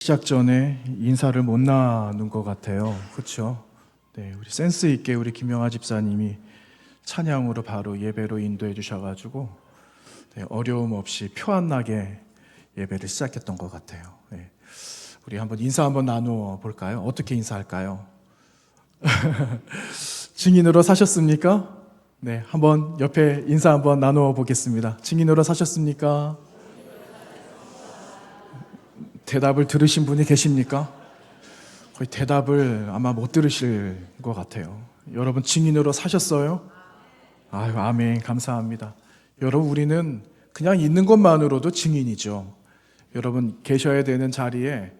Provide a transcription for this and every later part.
시작 전에 인사를 못 나눈 것 같아요. 그렇죠? 네, 우리 센스 있게 우리 김영아 집사님이 찬양으로 바로 예배로 인도해 주셔가지고 어려움 없이 표 안 나게 예배를 시작했던 것 같아요. 네, 우리 한번 인사 한번 나누어 볼까요? 어떻게 인사할까요? 증인으로 사셨습니까? 네, 한번 옆에 인사 한번 나누어 보겠습니다. 증인으로 사셨습니까? 대답을 들으신 분이 계십니까? 거의 대답을 아마 못 들으실 것 같아요. 여러분 증인으로 사셨어요? 아유, 아멘. 감사합니다. 여러분, 우리는 그냥 있는 것만으로도 증인이죠. 여러분 계셔야 되는 자리에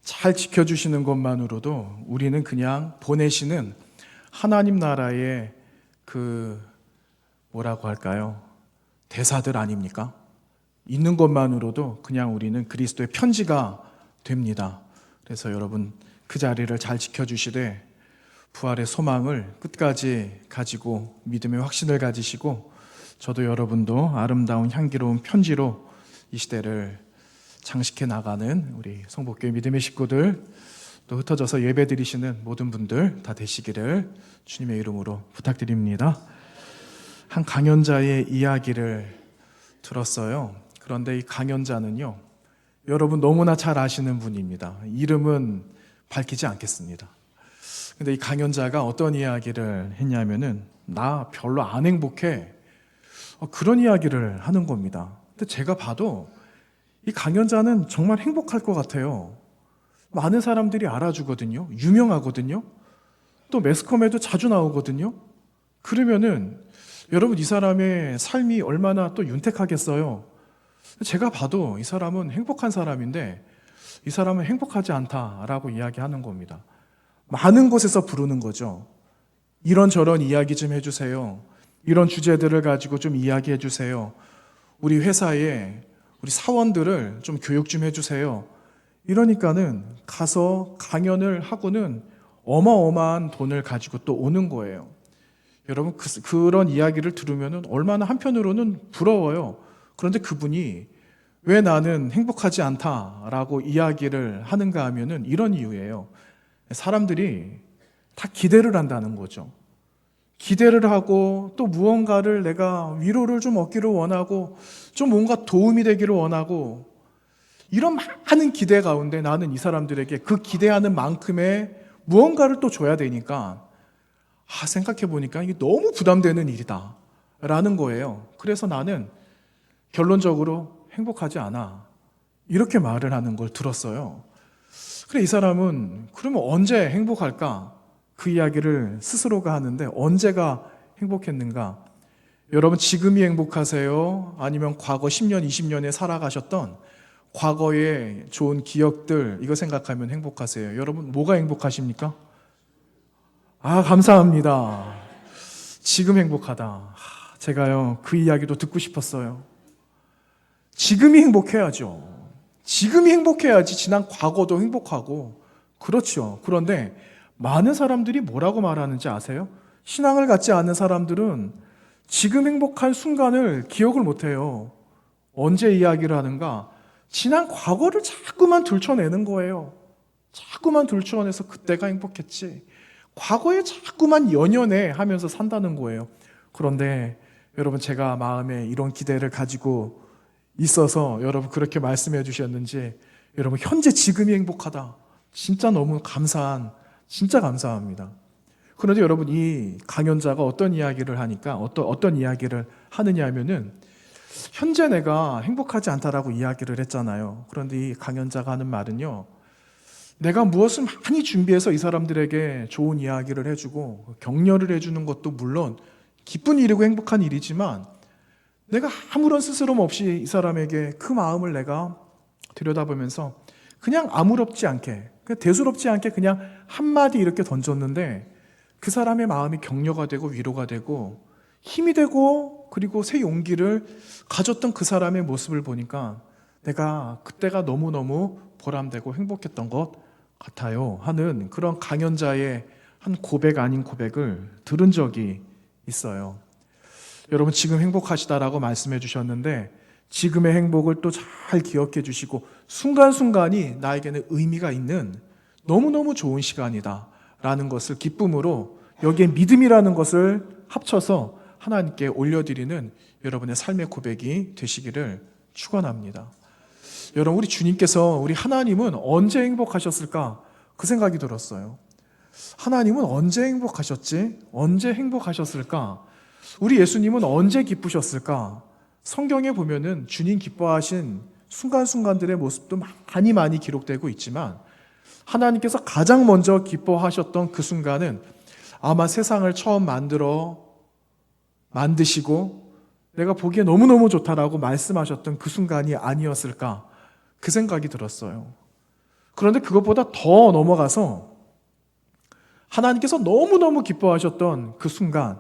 잘 지켜주시는 것만으로도 우리는 그냥 보내시는 하나님 나라의 뭐라고 할까요? 대사들 아닙니까? 있는 것만으로도 그냥 우리는 그리스도의 편지가 됩니다. 그래서 여러분 그 자리를 잘 지켜주시되 부활의 소망을 끝까지 가지고 믿음의 확신을 가지시고 저도 여러분도 아름다운 향기로운 편지로 이 시대를 장식해 나가는 우리 성복교회 믿음의 식구들 또 흩어져서 예배 드리시는 모든 분들 다 되시기를 주님의 이름으로 부탁드립니다. 한 강연자의 이야기를 들었어요. 그런데 이 강연자는요, 여러분 너무나 잘 아시는 분입니다. 이름은 밝히지 않겠습니다. 근데 이 강연자가 어떤 이야기를 했냐면은 나 별로 안 행복해. 그런 이야기를 하는 겁니다. 근데 제가 봐도 이 강연자는 정말 행복할 것 같아요. 많은 사람들이 알아주거든요. 유명하거든요. 또 매스컴에도 자주 나오거든요. 그러면은 여러분 이 사람의 삶이 얼마나 또 윤택하겠어요. 제가 봐도 이 사람은 행복한 사람인데 이 사람은 행복하지 않다라고 이야기하는 겁니다. 많은 곳에서 부르는 거죠. 이런저런 이야기 좀 해주세요. 이런 주제들을 가지고 좀 이야기해 주세요. 우리 회사에 우리 사원들을 좀 교육 좀 해주세요. 이러니까는 가서 강연을 하고는 어마어마한 돈을 가지고 또 오는 거예요. 여러분 그런 이야기를 들으면 얼마나 한편으로는 부러워요. 그런데 그분이 왜 나는 행복하지 않다라고 이야기를 하는가 하면은 이런 이유예요. 사람들이 다 기대를 한다는 거죠. 기대를 하고 또 무언가를 내가 위로를 좀 얻기를 원하고 좀 뭔가 도움이 되기를 원하고 이런 많은 기대 가운데 나는 이 사람들에게 그 기대하는 만큼의 무언가를 또 줘야 되니까 생각해 보니까 이게 너무 부담되는 일이다 라는 거예요. 그래서 나는 결론적으로 행복하지 않아 이렇게 말을 하는 걸 들었어요. 그래 이 사람은 그러면 언제 행복할까? 그 이야기를 스스로가 하는데 언제가 행복했는가? 여러분 지금이 행복하세요? 아니면 과거 10년, 20년에 살아가셨던 과거의 좋은 기억들 이거 생각하면 행복하세요? 여러분 뭐가 행복하십니까? 감사합니다. 지금 행복하다. 제가요 그 이야기도 듣고 싶었어요. 지금이 행복해야죠. 지금이 행복해야지 지난 과거도 행복하고 그렇죠. 그런데 많은 사람들이 뭐라고 말하는지 아세요? 신앙을 갖지 않는 사람들은 지금 행복한 순간을 기억을 못해요. 언제 이야기를 하는가? 지난 과거를 자꾸만 들춰내는 거예요. 자꾸만 들춰내서 그때가 행복했지. 과거에 자꾸만 연연해 하면서 산다는 거예요. 그런데 여러분 제가 마음에 이런 기대를 가지고 있어서 여러분 그렇게 말씀해 주셨는지 여러분 현재 지금이 행복하다. 진짜 너무 진짜 감사합니다. 그런데 여러분 이 강연자가 어떤 이야기를 하니까 어떤 이야기를 하느냐 하면은 현재 내가 행복하지 않다라고 이야기를 했잖아요. 그런데 이 강연자가 하는 말은요. 내가 무엇을 많이 준비해서 이 사람들에게 좋은 이야기를 해주고 격려를 해주는 것도 물론 기쁜 일이고 행복한 일이지만 내가 아무런 스스럼 없이 이 사람에게 그 마음을 내가 들여다보면서 그냥 아무렇지 않게 그냥 대수롭지 않게 그냥 한마디 이렇게 던졌는데 그 사람의 마음이 격려가 되고 위로가 되고 힘이 되고 그리고 새 용기를 가졌던 그 사람의 모습을 보니까 내가 그때가 너무너무 보람되고 행복했던 것 같아요 하는 그런 강연자의 한 고백 아닌 고백을 들은 적이 있어요. 여러분 지금 행복하시다라고 말씀해 주셨는데 지금의 행복을 또 잘 기억해 주시고 순간순간이 나에게는 의미가 있는 너무너무 좋은 시간이다라는 것을 기쁨으로 여기에 믿음이라는 것을 합쳐서 하나님께 올려드리는 여러분의 삶의 고백이 되시기를 축원합니다. 여러분, 우리 주님께서, 우리 하나님은 언제 행복하셨을까? 그 생각이 들었어요. 하나님은 언제 행복하셨지? 언제 행복하셨을까? 우리 예수님은 언제 기쁘셨을까? 성경에 보면은 주님 기뻐하신 순간순간들의 모습도 많이 기록되고 있지만 하나님께서 가장 먼저 기뻐하셨던 그 순간은 아마 세상을 처음 만드시고 내가 보기에 너무너무 좋다라고 말씀하셨던 그 순간이 아니었을까? 그 생각이 들었어요. 그런데 그것보다 더 넘어가서 하나님께서 너무너무 기뻐하셨던 그 순간,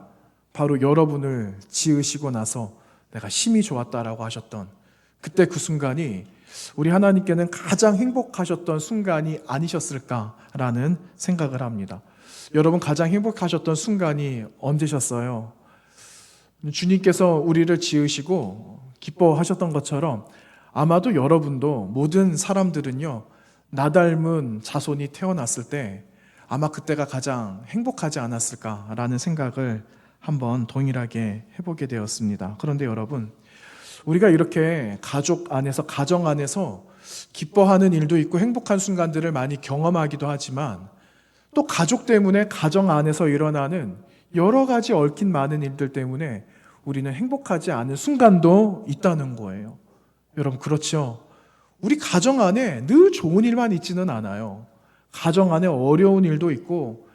바로 여러분을 지으시고 나서 내가 심히 좋았다라고 하셨던 그때 그 순간이 우리 하나님께는 가장 행복하셨던 순간이 아니셨을까라는 생각을 합니다. 여러분, 가장 행복하셨던 순간이 언제셨어요? 주님께서 우리를 지으시고 기뻐하셨던 것처럼 아마도 여러분도, 모든 사람들은요, 나 닮은 자손이 태어났을 때 아마 그때가 가장 행복하지 않았을까라는 생각을 한번 동일하게 해보게 되었습니다. 그런데 여러분, 우리가 이렇게 가족 안에서, 가정 안에서 기뻐하는 일도 있고 행복한 순간들을 많이 경험하기도 하지만 또 가족 때문에 가정 안에서 일어나는 여러 가지 얽힌 많은 일들 때문에 우리는 행복하지 않은 순간도 있다는 거예요. 여러분, 그렇죠? 우리 가정 안에 늘 좋은 일만 있지는 않아요. 가정 안에 어려운 일도 있고,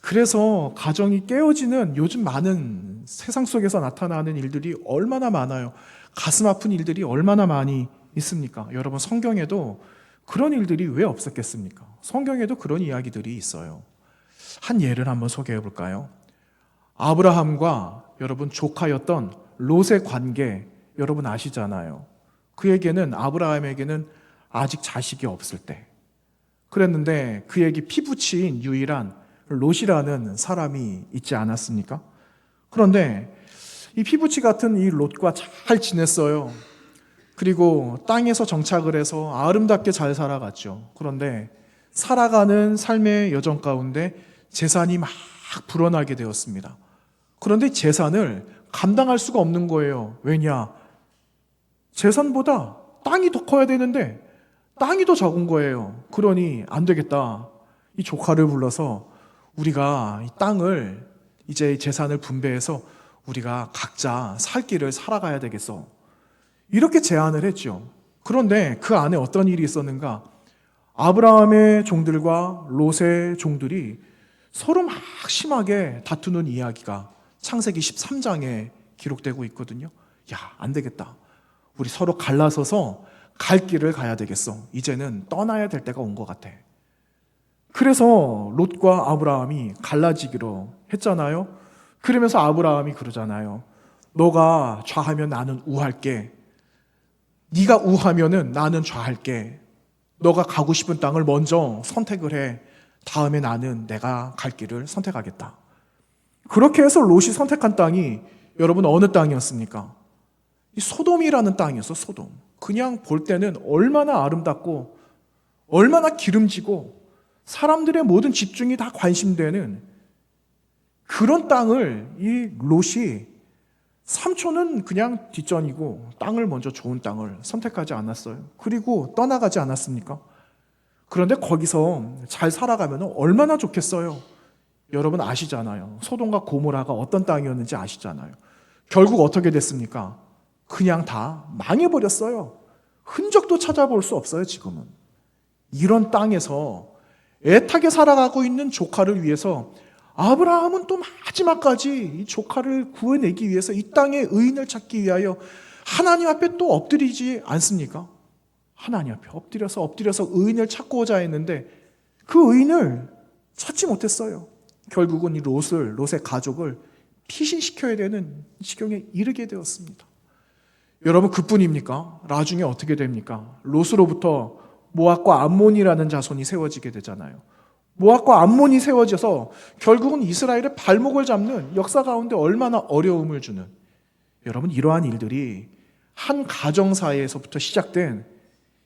그래서 가정이 깨어지는 요즘 많은 세상 속에서 나타나는 일들이 얼마나 많아요. 가슴 아픈 일들이 얼마나 많이 있습니까? 여러분, 성경에도 그런 일들이 왜 없었겠습니까? 성경에도 그런 이야기들이 있어요. 한 예를 한번 소개해 볼까요? 아브라함과 여러분 조카였던 롯의 관계, 여러분 아시잖아요. 그에게는, 아브라함에게는 아직 자식이 없을 때, 그랬는데 그에게 피부치인 유일한 롯이라는 사람이 있지 않았습니까? 그런데 이 피부치 같은 이 롯과 잘 지냈어요. 그리고 땅에서 정착을 해서 아름답게 잘 살아갔죠. 그런데 살아가는 삶의 여정 가운데 재산이 막 불어나게 되었습니다. 그런데 재산을 감당할 수가 없는 거예요. 왜냐? 재산보다 땅이 더 커야 되는데 땅이 더 적은 거예요. 그러니 안 되겠다. 이 조카를 불러서 우리가 이 땅을, 이제 재산을 분배해서 우리가 각자 살 길을 살아가야 되겠어. 이렇게 제안을 했죠. 그런데 그 안에 어떤 일이 있었는가? 아브라함의 종들과 롯의 종들이 서로 막 심하게 다투는 이야기가 창세기 13장에 기록되고 있거든요. 야, 안 되겠다. 우리 서로 갈라서서 갈 길을 가야 되겠어. 이제는 떠나야 될 때가 온 것 같아. 그래서 롯과 아브라함이 갈라지기로 했잖아요. 그러면서 아브라함이 그러잖아요. 너가 좌하면 나는 우할게. 네가 우하면은 나는 좌할게. 너가 가고 싶은 땅을 먼저 선택을 해. 다음에 나는 내가 갈 길을 선택하겠다. 그렇게 해서 롯이 선택한 땅이 여러분 어느 땅이었습니까? 이 소돔이라는 땅이었어. 소돔. 그냥 볼 때는 얼마나 아름답고 얼마나 기름지고 사람들의 모든 집중이 다 관심되는 그런 땅을 이 롯이, 삼촌은 그냥 뒷전이고 땅을 먼저, 좋은 땅을 선택하지 않았어요. 그리고 떠나가지 않았습니까? 그런데 거기서 잘 살아가면 얼마나 좋겠어요. 여러분 아시잖아요. 소돔과 고모라가 어떤 땅이었는지 아시잖아요. 결국 어떻게 됐습니까? 그냥 다 망해버렸어요. 흔적도 찾아볼 수 없어요. 지금은 이런 땅에서 애타게 살아가고 있는 조카를 위해서 아브라함은 또 마지막까지 이 조카를 구해내기 위해서 이 땅의 의인을 찾기 위하여 하나님 앞에 또 엎드리지 않습니까? 하나님 앞에 엎드려서 의인을 찾고자 했는데 그 의인을 찾지 못했어요. 결국은 이 롯의 가족을 피신시켜야 되는 지경에 이르게 되었습니다. 여러분, 그뿐입니까? 나중에 어떻게 됩니까? 롯으로부터 모압과 암몬이라는 자손이 세워지게 되잖아요. 모압과 암몬이 세워져서 결국은 이스라엘의 발목을 잡는 역사 가운데 얼마나 어려움을 주는, 여러분, 이러한 일들이 한 가정사에서부터 시작된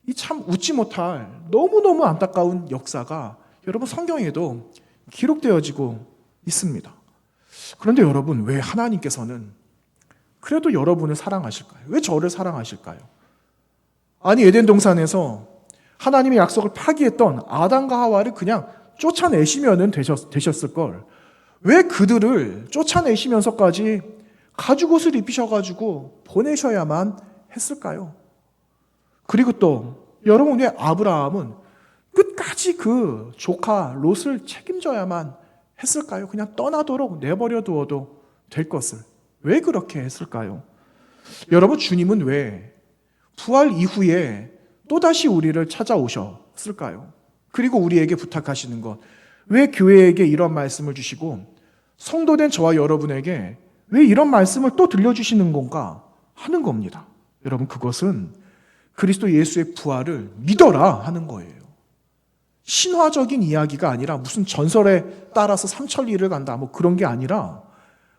이 참 웃지 못할 너무너무 안타까운 역사가 여러분 성경에도 기록되어지고 있습니다. 그런데 여러분, 왜 하나님께서는 그래도 여러분을 사랑하실까요? 왜 저를 사랑하실까요? 아니, 에덴 동산에서 하나님의 약속을 파기했던 아담과 하와를 그냥 쫓아내시면 되셨을 걸, 왜 그들을 쫓아내시면서까지 가죽옷을 입히셔가지고 보내셔야만 했을까요? 그리고 또 여러분, 왜 아브라함은 끝까지 그 조카 롯을 책임져야만 했을까요? 그냥 떠나도록 내버려 두어도 될 것을 왜 그렇게 했을까요? 여러분, 주님은 왜 부활 이후에 또다시 우리를 찾아오셨을까요? 그리고 우리에게 부탁하시는 것, 왜 교회에게 이런 말씀을 주시고 성도된 저와 여러분에게 왜 이런 말씀을 또 들려주시는 건가 하는 겁니다. 여러분, 그것은 그리스도 예수의 부활을 믿어라 하는 거예요. 신화적인 이야기가 아니라 무슨 전설에 따라서 삼천리를 간다 뭐 그런 게 아니라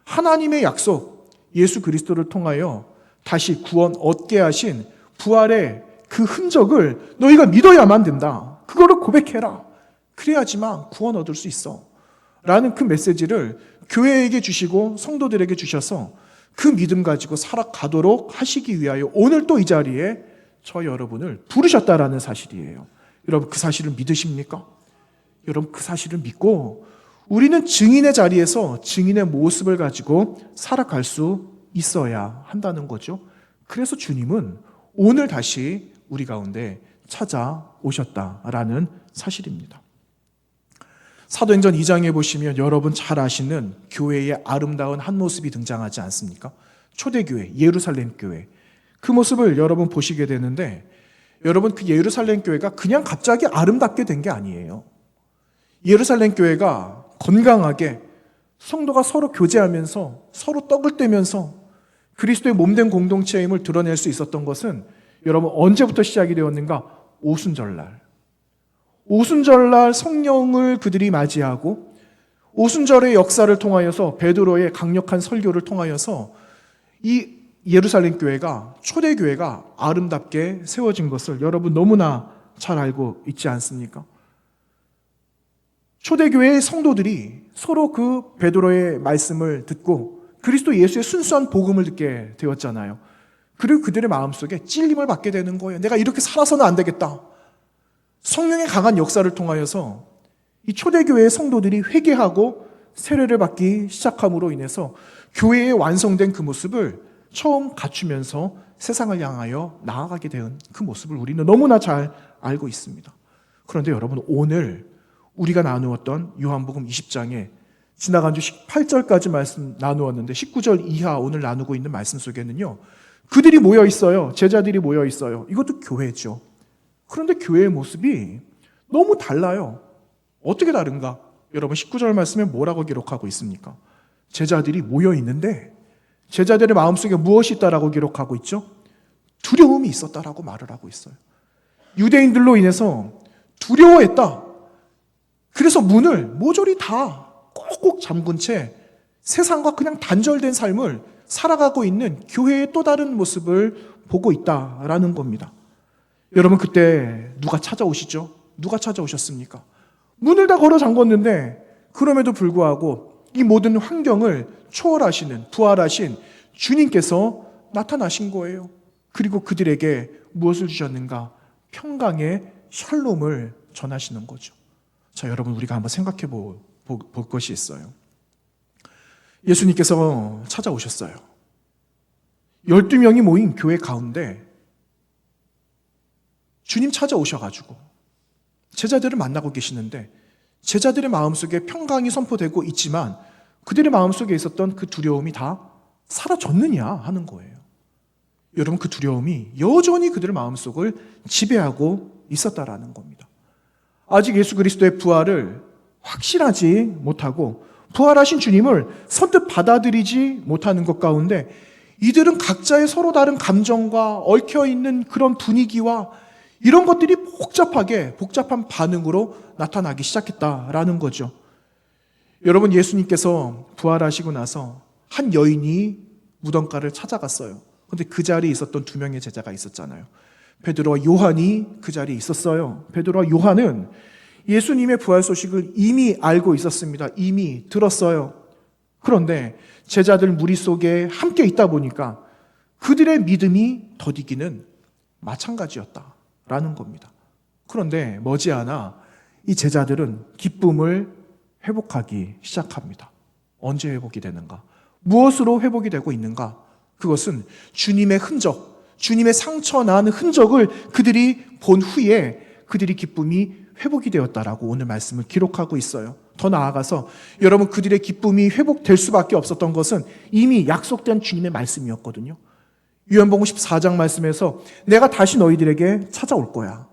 하나님의 약속, 예수 그리스도를 통하여 다시 구원 얻게 하신 부활의 그 흔적을 너희가 믿어야만 된다. 그거를 고백해라. 그래야지만 구원 얻을 수 있어. 라는 그 메시지를 교회에게 주시고 성도들에게 주셔서 그 믿음 가지고 살아가도록 하시기 위하여 오늘 또 이 자리에 저 여러분을 부르셨다라는 사실이에요. 여러분, 그 사실을 믿으십니까? 여러분, 그 사실을 믿고 우리는 증인의 자리에서 증인의 모습을 가지고 살아갈 수 있어야 한다는 거죠. 그래서 주님은 오늘 다시 우리 가운데 찾아오셨다라는 사실입니다. 사도행전 2장에 보시면 여러분 잘 아시는 교회의 아름다운 한 모습이 등장하지 않습니까? 초대교회, 예루살렘 교회. 그 모습을 여러분 보시게 되는데, 여러분, 그 예루살렘 교회가 그냥 갑자기 아름답게 된 게 아니에요. 예루살렘 교회가 건강하게 성도가 서로 교제하면서 서로 떡을 떼면서 그리스도의 몸된 공동체임을 드러낼 수 있었던 것은 여러분 언제부터 시작이 되었는가? 오순절날. 오순절날 성령을 그들이 맞이하고 오순절의 역사를 통하여서 베드로의 강력한 설교를 통하여서 이 예루살렘 교회가, 초대교회가 아름답게 세워진 것을 여러분 너무나 잘 알고 있지 않습니까? 초대교회의 성도들이 서로 그 베드로의 말씀을 듣고 그리스도 예수의 순수한 복음을 듣게 되었잖아요. 그리고 그들의 마음속에 찔림을 받게 되는 거예요. 내가 이렇게 살아서는 안 되겠다. 성령의 강한 역사를 통하여서 이 초대교회의 성도들이 회개하고 세례를 받기 시작함으로 인해서 교회의 완성된 그 모습을 처음 갖추면서 세상을 향하여 나아가게 된 그 모습을 우리는 너무나 잘 알고 있습니다. 그런데 여러분, 오늘 우리가 나누었던 요한복음 20장에 지나간 주 18절까지 말씀 나누었는데 19절 이하 오늘 나누고 있는 말씀 속에는요, 그들이 모여 있어요. 제자들이 모여 있어요. 이것도 교회죠. 그런데 교회의 모습이 너무 달라요. 어떻게 다른가? 여러분, 19절 말씀에 뭐라고 기록하고 있습니까? 제자들이 모여 있는데 제자들의 마음속에 무엇이 있다라고 기록하고 있죠? 두려움이 있었다라고 말을 하고 있어요. 유대인들로 인해서 두려워했다. 그래서 문을 모조리 다 꼭꼭 잠근 채 세상과 그냥 단절된 삶을 살아가고 있는 교회의 또 다른 모습을 보고 있다라는 겁니다. 여러분, 그때 누가 찾아오시죠? 누가 찾아오셨습니까? 문을 다 걸어 잠궜는데 그럼에도 불구하고 이 모든 환경을 초월하시는, 부활하신 주님께서 나타나신 거예요. 그리고 그들에게 무엇을 주셨는가? 평강의 샬롬을 전하시는 거죠. 자, 여러분, 우리가 한번 생각해 볼 것이 있어요. 예수님께서 찾아오셨어요. 12명이 모인 교회 가운데 주님 찾아오셔가지고 제자들을 만나고 계시는데 제자들의 마음속에 평강이 선포되고 있지만 그들의 마음속에 있었던 그 두려움이 다 사라졌느냐 하는 거예요. 여러분, 그 두려움이 여전히 그들의 마음속을 지배하고 있었다라는 겁니다. 아직 예수 그리스도의 부활을 확신하지 못하고 부활하신 주님을 선뜻 받아들이지 못하는 것 가운데 이들은 각자의 서로 다른 감정과 얽혀있는 그런 분위기와 이런 것들이 복잡한 반응으로 나타나기 시작했다라는 거죠. 여러분, 예수님께서 부활하시고 나서 한 여인이 무덤가를 찾아갔어요. 근데 그 자리에 있었던 두 명의 제자가 있었잖아요. 베드로와 요한이 그 자리에 있었어요. 베드로와 요한은 예수님의 부활 소식을 이미 알고 있었습니다. 이미 들었어요. 그런데 제자들 무리 속에 함께 있다 보니까 그들의 믿음이 더디기는 마찬가지였다라는 겁니다. 그런데 머지않아 이 제자들은 기쁨을 회복하기 시작합니다. 언제 회복이 되는가? 무엇으로 회복이 되고 있는가? 그것은 주님의 흔적, 주님의 상처난 흔적을 그들이 본 후에 그들이 기쁨이 회복이 되었다라고 오늘 말씀을 기록하고 있어요. 더 나아가서 여러분, 그들의 기쁨이 회복될 수밖에 없었던 것은 이미 약속된 주님의 말씀이었거든요. 요한복음 14장 말씀에서 내가 다시 너희들에게 찾아올 거야.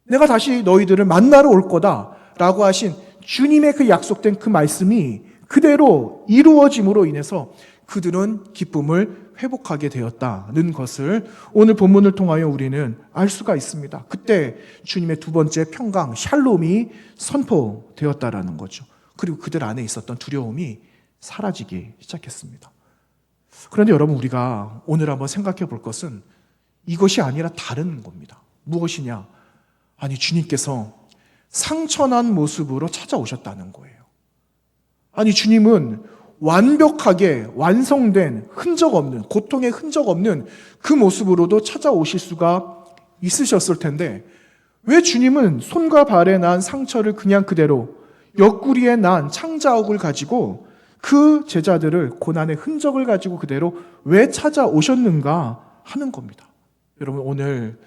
내가 다시 너희들을 만나러 올 거다 라고 하신 주님의 그 약속된 그 말씀이 그대로 이루어짐으로 인해서 그들은 기쁨을 회복하게 되었다는 것을 오늘 본문을 통하여 우리는 알 수가 있습니다. 그때 주님의 두 번째 평강, 샬롬이 선포되었다라는 거죠. 그리고 그들 안에 있었던 두려움이 사라지기 시작했습니다. 그런데 여러분, 우리가 오늘 한번 생각해 볼 것은 이것이 아니라 다른 겁니다. 무엇이냐? 아니, 주님께서 상처난 모습으로 찾아오셨다는 거예요. 아니, 주님은 완벽하게 완성된 흔적 없는, 고통의 흔적 없는 그 모습으로도 찾아오실 수가 있으셨을 텐데 왜 주님은 손과 발에 난 상처를 그냥 그대로 옆구리에 난 창자옥을 가지고 그 제자들을 고난의 흔적을 가지고 그대로 왜 찾아오셨는가 하는 겁니다. 여러분, 오늘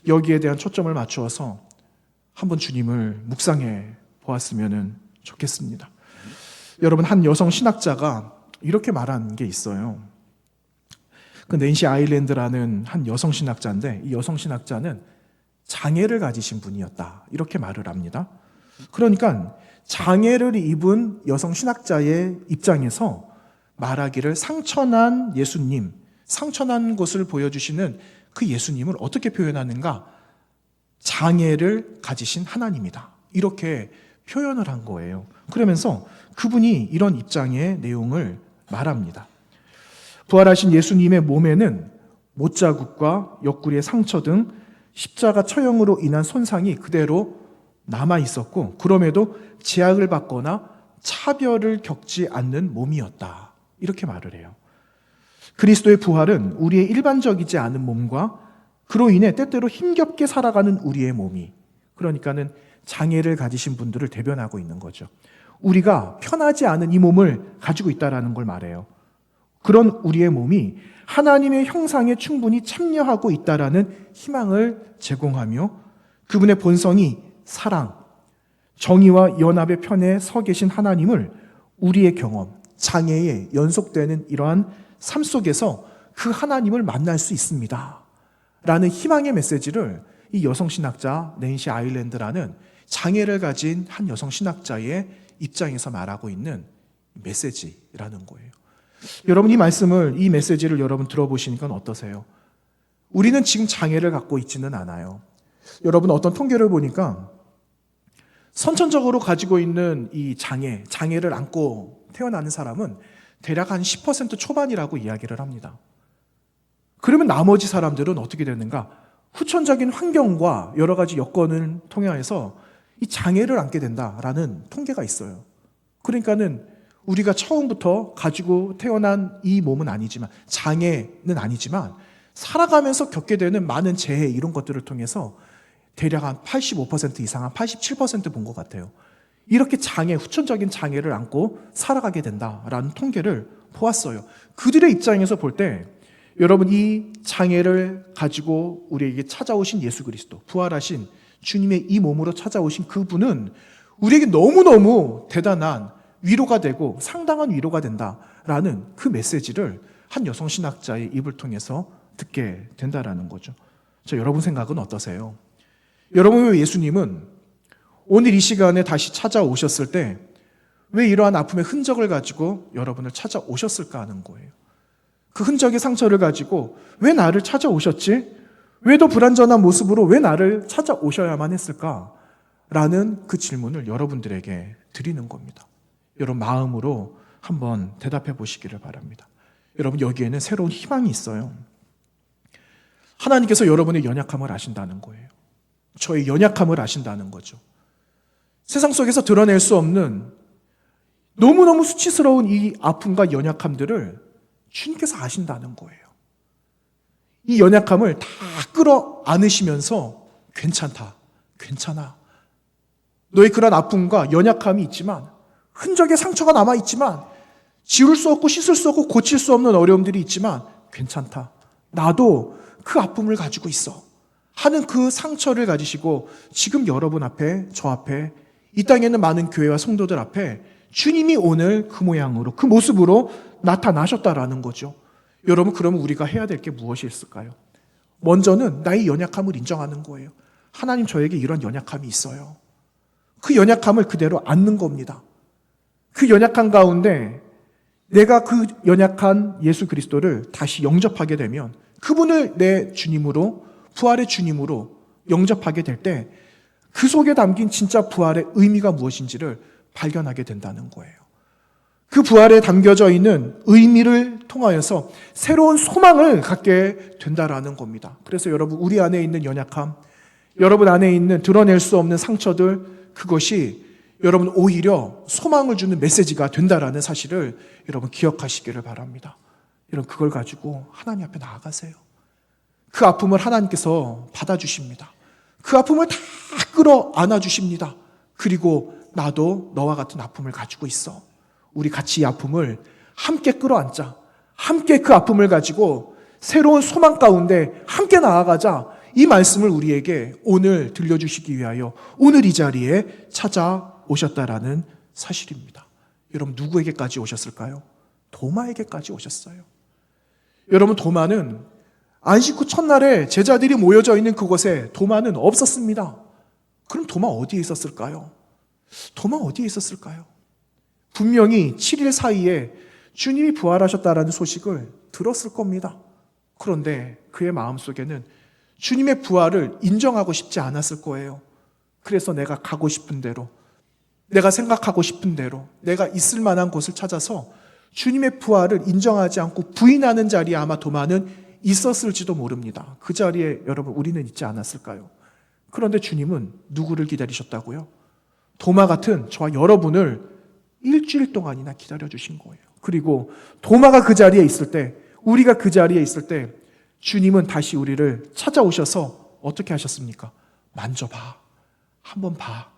여기에 대한 초점을 맞추어서 한번 주님을 묵상해 보았으면 좋겠습니다. 여러분, 한 여성 신학자가 이렇게 말한 게 있어요. 그 낸시 아일랜드라는 한 여성 신학자인데 이 여성 신학자는 장애를 가지신 분이었다, 이렇게 말을 합니다. 그러니까 장애를 입은 여성 신학자의 입장에서 말하기를 상처난 예수님, 상처난 것을 보여주시는 그 예수님을 어떻게 표현하는가? 장애를 가지신 하나님이다, 이렇게 표현을 한 거예요. 그러면서 그분이 이런 입장의 내용을 말합니다. 부활하신 예수님의 몸에는 못자국과 옆구리의 상처 등 십자가 처형으로 인한 손상이 그대로 남아 있었고 그럼에도 제약을 받거나 차별을 겪지 않는 몸이었다, 이렇게 말을 해요. 그리스도의 부활은 우리의 일반적이지 않은 몸과 그로 인해 때때로 힘겹게 살아가는 우리의 몸이, 그러니까는 장애를 가지신 분들을 대변하고 있는 거죠. 우리가 편하지 않은 이 몸을 가지고 있다는 걸 말해요. 그런 우리의 몸이 하나님의 형상에 충분히 참여하고 있다는 희망을 제공하며 그분의 본성이 사랑, 정의와 연합의 편에 서 계신 하나님을 우리의 경험, 장애에 연속되는 이러한 삶 속에서 그 하나님을 만날 수 있습니다 라는 희망의 메시지를 이 여성 신학자 낸시 아일랜드라는 장애를 가진 한 여성 신학자의 입장에서 말하고 있는 메시지라는 거예요. 여러분, 이 말씀을, 이 메시지를 여러분 들어보시니까 어떠세요? 우리는 지금 장애를 갖고 있지는 않아요. 여러분, 어떤 통계를 보니까 선천적으로 가지고 있는 이 장애를 안고 태어나는 사람은 대략 한 10% 초반이라고 이야기를 합니다. 그러면 나머지 사람들은 어떻게 되는가? 후천적인 환경과 여러 가지 여건을 통해서 이 장애를 안게 된다라는 통계가 있어요. 그러니까는 우리가 처음부터 가지고 태어난 이 몸은 아니지만, 장애는 아니지만 살아가면서 겪게 되는 많은 재해, 이런 것들을 통해서 대략 한 85% 이상, 한 87% 본 것 같아요. 이렇게 후천적인 장애를 안고 살아가게 된다라는 통계를 보았어요. 그들의 입장에서 볼 때 여러분, 이 장애를 가지고 우리에게 찾아오신 예수 그리스도, 부활하신 주님의 이 몸으로 찾아오신 그분은 우리에게 너무너무 대단한 위로가 되고 상당한 위로가 된다라는 그 메시지를 한 여성 신학자의 입을 통해서 듣게 된다라는 거죠. 자, 여러분 생각은 어떠세요? 여러분, 예수님은 오늘 이 시간에 다시 찾아오셨을 때 왜 이러한 아픔의 흔적을 가지고 여러분을 찾아오셨을까 하는 거예요. 그 흔적의 상처를 가지고 왜 나를 찾아오셨지? 왜 더 불완전한 모습으로 왜 나를 찾아오셔야만 했을까? 라는 그 질문을 여러분들에게 드리는 겁니다. 여러분, 마음으로 한번 대답해 보시기를 바랍니다. 여러분, 여기에는 새로운 희망이 있어요. 하나님께서 여러분의 연약함을 아신다는 거예요. 저의 연약함을 아신다는 거죠. 세상 속에서 드러낼 수 없는 너무너무 수치스러운 이 아픔과 연약함들을 주님께서 아신다는 거예요. 이 연약함을 다 끌어안으시면서 괜찮다, 괜찮아. 너의 그런 아픔과 연약함이 있지만, 흔적의 상처가 남아있지만, 지울 수 없고 씻을 수 없고 고칠 수 없는 어려움들이 있지만 괜찮다. 나도 그 아픔을 가지고 있어 하는 그 상처를 가지시고 지금 여러분 앞에, 저 앞에, 이 땅에 있는 많은 교회와 성도들 앞에 주님이 오늘 그 모양으로, 그 모습으로 나타나셨다라는 거죠. 여러분, 그러면 우리가 해야 될 게 무엇이 있을까요? 먼저는 나의 연약함을 인정하는 거예요. 하나님, 저에게 이런 연약함이 있어요. 그 연약함을 그대로 안는 겁니다. 그 연약한 가운데 내가 그 연약한 예수 그리스도를 다시 영접하게 되면, 그분을 내 주님으로, 부활의 주님으로 영접하게 될 때 그 속에 담긴 진짜 부활의 의미가 무엇인지를 발견하게 된다는 거예요. 그 부활에 담겨져 있는 의미를 통하여서 새로운 소망을 갖게 된다라는 겁니다. 그래서 여러분, 우리 안에 있는 연약함, 여러분 안에 있는 드러낼 수 없는 상처들, 그것이 여러분 오히려 소망을 주는 메시지가 된다라는 사실을 여러분 기억하시기를 바랍니다. 여러분, 그걸 가지고 하나님 앞에 나아가세요. 그 아픔을 하나님께서 받아주십니다. 그 아픔을 다 끌어 안아주십니다. 그리고 나도 너와 같은 아픔을 가지고 있어. 우리 같이 이 아픔을 함께 끌어안자. 함께 그 아픔을 가지고 새로운 소망 가운데 함께 나아가자. 이 말씀을 우리에게 오늘 들려주시기 위하여 오늘 이 자리에 찾아오셨다라는 사실입니다. 여러분, 누구에게까지 오셨을까요? 도마에게까지 오셨어요. 여러분, 도마는 안식 후 첫날에 제자들이 모여져 있는 그곳에 도마는 없었습니다. 그럼 도마 어디에 있었을까요? 도마 어디에 있었을까요? 분명히 7일 사이에 주님이 부활하셨다라는 소식을 들었을 겁니다. 그런데 그의 마음속에는 주님의 부활을 인정하고 싶지 않았을 거예요. 그래서 내가 가고 싶은 대로, 내가 생각하고 싶은 대로, 내가 있을 만한 곳을 찾아서 주님의 부활을 인정하지 않고 부인하는 자리에 아마 도마는 있었을지도 모릅니다. 그 자리에 여러분, 우리는 있지 않았을까요? 그런데 주님은 누구를 기다리셨다고요? 도마 같은 저와 여러분을 일주일 동안이나 기다려주신 거예요. 그리고 도마가 그 자리에 있을 때, 우리가 그 자리에 있을 때 주님은 다시 우리를 찾아오셔서 어떻게 하셨습니까? 만져봐. 한번 봐.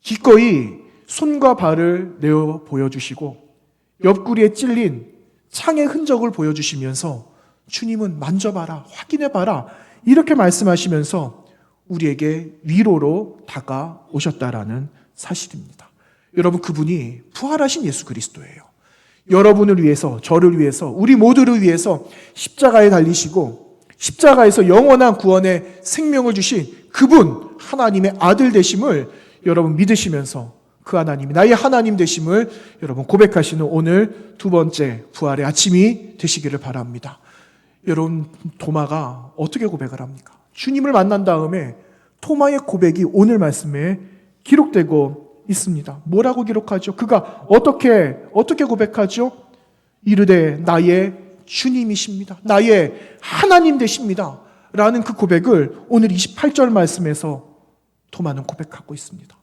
기꺼이 손과 발을 내어 보여주시고 옆구리에 찔린 창의 흔적을 보여주시면서 주님은 만져봐라, 확인해봐라, 이렇게 말씀하시면서 우리에게 위로로 다가오셨다라는 사실입니다. 여러분, 그분이 부활하신 예수 그리스도예요. 여러분을 위해서, 저를 위해서, 우리 모두를 위해서 십자가에 달리시고 십자가에서 영원한 구원의 생명을 주신 그분, 하나님의 아들 되심을 여러분 믿으시면서 그 하나님이 나의 하나님 되심을 여러분 고백하시는 오늘 두 번째 부활의 아침이 되시기를 바랍니다. 여러분, 도마가 어떻게 고백을 합니까? 주님을 만난 다음에 도마의 고백이 오늘 말씀에 기록되고 있습니다. 뭐라고 기록하죠? 그가 어떻게 고백하죠? 이르되 나의 주님이십니다. 나의 하나님 되십니다. 라는 그 고백을 오늘 28절 말씀에서 도마는 고백하고 있습니다.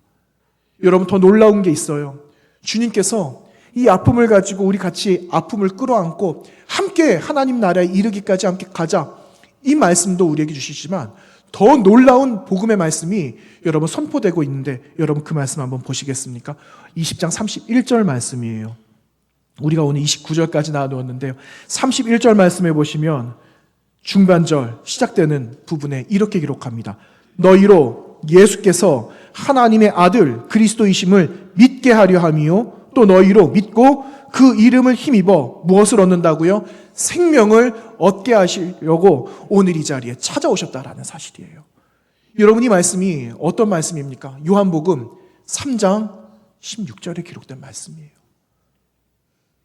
여러분, 더 놀라운 게 있어요. 주님께서 이 아픔을 가지고 우리 같이 아픔을 끌어안고 함께 하나님 나라에 이르기까지 함께 가자, 이 말씀도 우리에게 주시지만 더 놀라운 복음의 말씀이 여러분 선포되고 있는데, 여러분 그 말씀 한번 보시겠습니까? 20장 31절 말씀이에요. 우리가 오늘 29절까지 나누었는데요, 31절 말씀에 보시면 중반절 시작되는 부분에 이렇게 기록합니다. 너희로 예수께서 하나님의 아들 그리스도이심을 믿게 하려 함이요, 또 너희로 믿고 그 이름을 힘입어 무엇을 얻는다고요? 생명을 얻게 하시려고 오늘 이 자리에 찾아오셨다라는 사실이에요. 여러분, 이 말씀이 어떤 말씀입니까? 요한복음 3장 16절에 기록된 말씀이에요.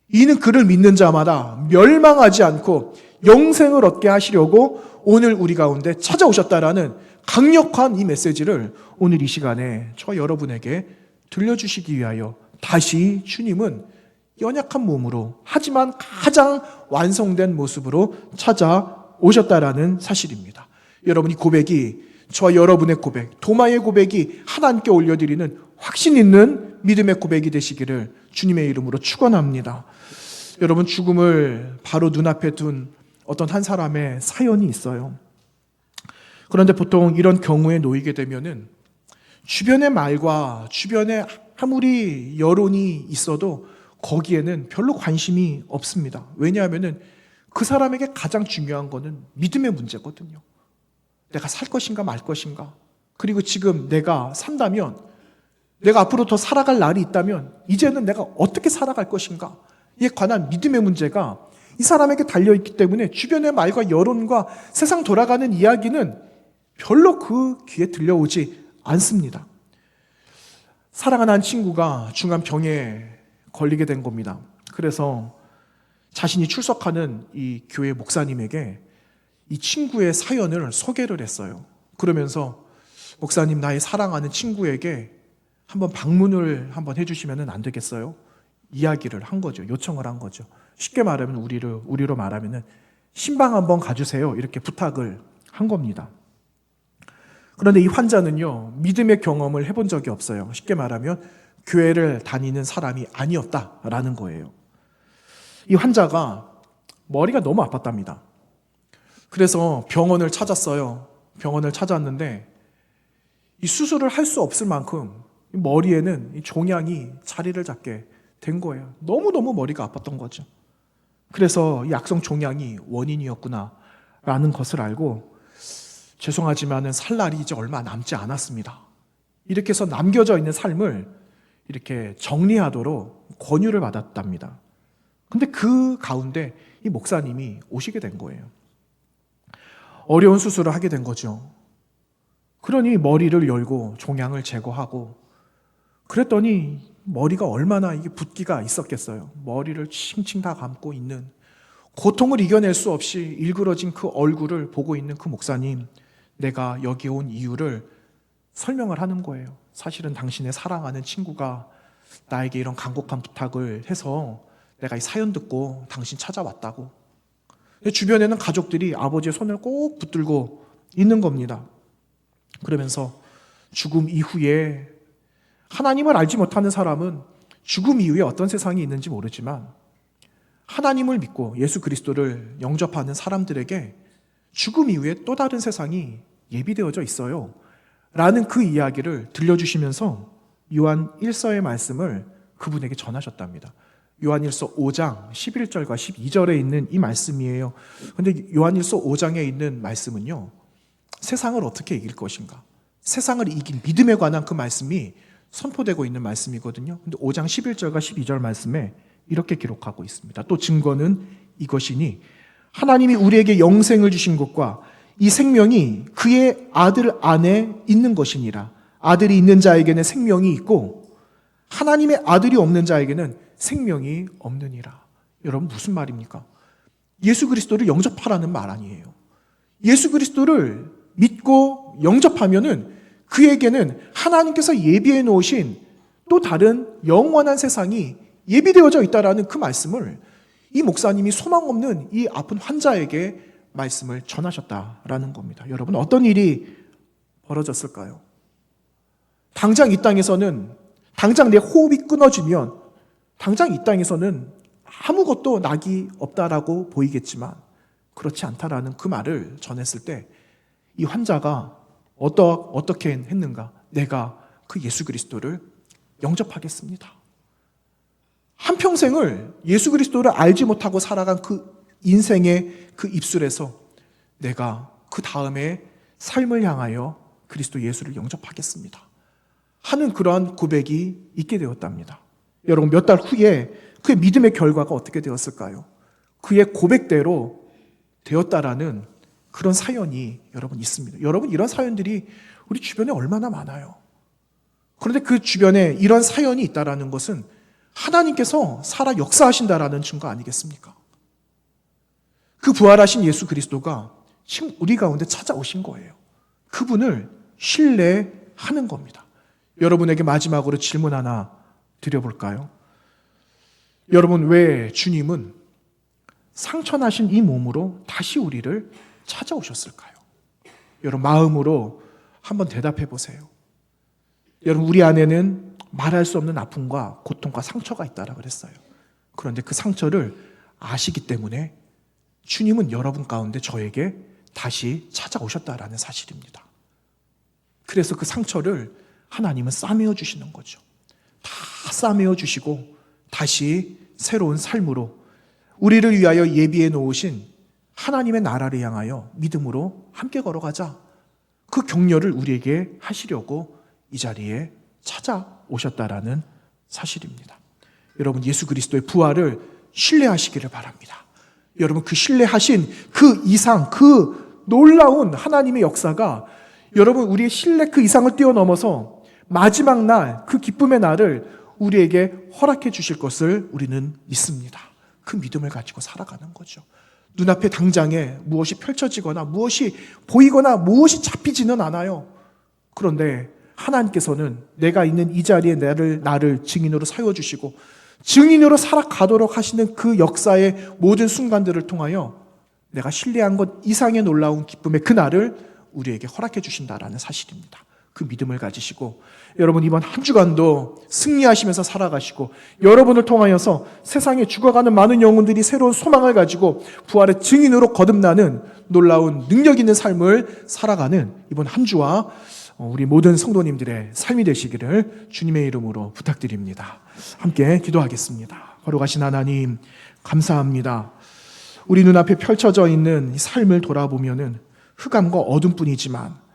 이는 그를 믿는 자마다 멸망하지 않고 영생을 얻게 하시려고 오늘 우리 가운데 찾아오셨다라는 강력한 이 메시지를 오늘 이 시간에 저 여러분에게 들려주시기 위하여 다시 주님은 연약한 몸으로, 하지만 가장 완성된 모습으로 오셨다라는 사실입니다. 여러분, 이 고백이 저와 여러분의 고백, 도마의 고백이 하나님께 올려드리는 확신 있는 믿음의 고백이 되시기를 주님의 이름으로 축원합니다. 여러분, 죽음을 바로 눈앞에 둔 어떤 한 사람의 사연이 있어요. 그런데 보통 이런 경우에 놓이게 되면은 주변의 말과 주변에 아무리 여론이 있어도 거기에는 별로 관심이 없습니다. 왜냐하면은 그 사람에게 가장 중요한 거는 믿음의 문제거든요. 내가 살 것인가 말 것인가. 그리고 지금 내가 산다면, 내가 앞으로 더 살아갈 날이 있다면 이제는 내가 어떻게 살아갈 것인가. 이에 관한 믿음의 문제가 이 사람에게 달려있기 때문에 주변의 말과 여론과 세상 돌아가는 이야기는 별로 그 귀에 들려오지 않습니다. 사랑하는 한 친구가 중한 병에 걸리게 된 겁니다. 그래서 자신이 출석하는 이 교회 목사님에게 이 친구의 사연을 소개를 했어요. 그러면서 목사님, 나의 사랑하는 친구에게 한번 방문을 한번 해주시면 안 되겠어요? 이야기를 한 거죠. 요청을 한 거죠. 쉽게 말하면 우리로 말하면 신방 한번 가주세요. 이렇게 부탁을 한 겁니다. 그런데 이 환자는요, 믿음의 경험을 해본 적이 없어요. 쉽게 말하면 교회를 다니는 사람이 아니었다라는 거예요. 이 환자가 머리가 너무 아팠답니다. 그래서 병원을 찾았어요. 병원을 찾았는데 이 수술을 할 수 없을 만큼 머리에는 이 종양이 자리를 잡게 된 거예요. 너무너무 머리가 아팠던 거죠. 그래서 이 악성 종양이 원인이었구나라는 것을 알고 죄송하지만은 살 날이 이제 얼마 남지 않았습니다. 이렇게 해서 남겨져 있는 삶을 이렇게 정리하도록 권유를 받았답니다. 근데 그 가운데 이 목사님이 오시게 된 거예요. 어려운 수술을 하게 된 거죠. 그러니 머리를 열고 종양을 제거하고 그랬더니 머리가 얼마나 이게 붓기가 있었겠어요. 머리를 칭칭 다 감고 있는, 고통을 이겨낼 수 없이 일그러진 그 얼굴을 보고 있는 그 목사님, 내가 여기 온 이유를 설명을 하는 거예요. 사실은 당신의 사랑하는 친구가 나에게 이런 간곡한 부탁을 해서 내가 이 사연 듣고 당신 찾아왔다고. 주변에는 가족들이 아버지의 손을 꼭 붙들고 있는 겁니다. 그러면서 죽음 이후에, 하나님을 알지 못하는 사람은 죽음 이후에 어떤 세상이 있는지 모르지만 하나님을 믿고 예수 그리스도를 영접하는 사람들에게 죽음 이후에 또 다른 세상이 예비되어져 있어요 라는 그 이야기를 들려주시면서 요한 1서의 말씀을 그분에게 전하셨답니다. 요한 1서 5장 11절과 12절에 있는 이 말씀이에요. 그런데 요한 1서 5장에 있는 말씀은요, 세상을 어떻게 이길 것인가, 세상을 이긴 믿음에 관한 그 말씀이 선포되고 있는 말씀이거든요. 근데 5장 11절과 12절 말씀에 이렇게 기록하고 있습니다. 또 증거는 이것이니 하나님이 우리에게 영생을 주신 것과 이 생명이 그의 아들 안에 있는 것이니라. 아들이 있는 자에게는 생명이 있고 하나님의 아들이 없는 자에게는 생명이 없느니라. 여러분, 무슨 말입니까? 예수 그리스도를 영접하라는 말 아니에요. 예수 그리스도를 믿고 영접하면은 그에게는 하나님께서 예비해 놓으신 또 다른 영원한 세상이 예비되어져 있다라는 그 말씀을 이 목사님이 소망 없는 이 아픈 환자에게 말씀을 전하셨다라는 겁니다. 여러분, 어떤 일이 벌어졌을까요? 당장 이 땅에서는, 당장 내 호흡이 끊어지면 당장 이 땅에서는 아무것도 낙이 없다라고 보이겠지만 그렇지 않다라는 그 말을 전했을 때 이 환자가 어떻게 했는가? 내가 그 예수 그리스도를 영접하겠습니다. 한평생을 예수 그리스도를 알지 못하고 살아간 그 인생의 그 입술에서 내가 그 다음에 삶을 향하여 그리스도 예수를 영접하겠습니다 하는 그러한 고백이 있게 되었답니다. 여러분, 몇 달 후에 그의 믿음의 결과가 어떻게 되었을까요? 그의 고백대로 되었다라는 그런 사연이 여러분 있습니다. 여러분, 이런 사연들이 우리 주변에 얼마나 많아요. 그런데 그 주변에 이런 사연이 있다라는 것은 하나님께서 살아 역사하신다라는 증거 아니겠습니까? 그 부활하신 예수 그리스도가 지금 우리 가운데 찾아오신 거예요. 그분을 신뢰하는 겁니다. 여러분에게 마지막으로 질문 하나 드려볼까요? 여러분, 왜 주님은 상처나신 이 몸으로 다시 우리를 찾아오셨을까요? 여러분, 마음으로 한번 대답해 보세요. 여러분, 우리 안에는 말할 수 없는 아픔과 고통과 상처가 있다라고 그랬어요. 그런데 그 상처를 아시기 때문에 주님은 여러분 가운데 저에게 다시 찾아오셨다라는 사실입니다. 그래서 그 상처를 하나님은 싸매어 주시는 거죠. 다 싸매어 주시고 다시 새로운 삶으로 우리를 위하여 예비해 놓으신 하나님의 나라를 향하여 믿음으로 함께 걸어가자. 그 격려를 우리에게 하시려고 이 자리에 찾아오셨다라는 사실입니다. 여러분, 예수 그리스도의 부활을 신뢰하시기를 바랍니다. 여러분, 그 신뢰하신 그 이상, 그 놀라운 하나님의 역사가 여러분 우리의 신뢰 그 이상을 뛰어넘어서 마지막 날, 그 기쁨의 날을 우리에게 허락해 주실 것을 우리는 믿습니다. 그 믿음을 가지고 살아가는 거죠. 눈앞에 당장에 무엇이 펼쳐지거나 무엇이 보이거나 무엇이 잡히지는 않아요. 그런데 하나님께서는 내가 있는 이 자리에 나를 증인으로 세워주시고 증인으로 살아가도록 하시는 그 역사의 모든 순간들을 통하여 내가 신뢰한 것 이상의 놀라운 기쁨의 그날을 우리에게 허락해 주신다라는 사실입니다. 그 믿음을 가지시고 여러분, 이번 한 주간도 승리하시면서 살아가시고 여러분을 통하여서 세상에 죽어가는 많은 영혼들이 새로운 소망을 가지고 부활의 증인으로 거듭나는 놀라운 능력 있는 삶을 살아가는 이번 한 주와 우리 모든 성도님들의 삶이 되시기를 주님의 이름으로 부탁드립니다. 함께 기도하겠습니다. 거룩하신 하나님, 감사합니다. 우리 눈앞에 펼쳐져 있는 이 삶을 돌아보면은 흑암과 어둠뿐이지만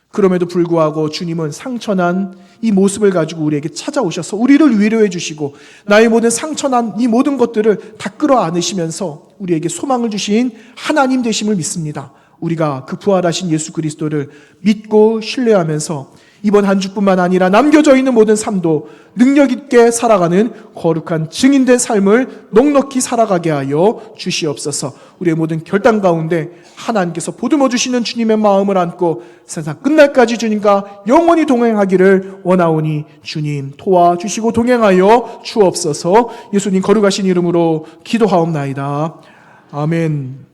그럼에도 불구하고 주님은 상처난 이 모습을 가지고 우리에게 찾아오셔서 우리를 위로해 주시고 나의 모든 상처난 이 모든 것들을 다 끌어안으시면서 우리에게 소망을 주신 하나님 되심을 믿습니다. 우리가 그 부활하신 예수 그리스도를 믿고 신뢰하면서 이번 한 주뿐만 아니라 남겨져 있는 모든 삶도 능력 있게 살아가는 거룩한 증인된 삶을 넉넉히 살아가게 하여 주시옵소서. 우리의 모든 결단 가운데 하나님께서 보듬어 주시는 주님의 마음을 안고 세상 끝날까지 주님과 영원히 동행하기를 원하오니 주님 도와주시고 동행하여 주옵소서. 예수님 거룩하신 이름으로 기도하옵나이다. 아멘.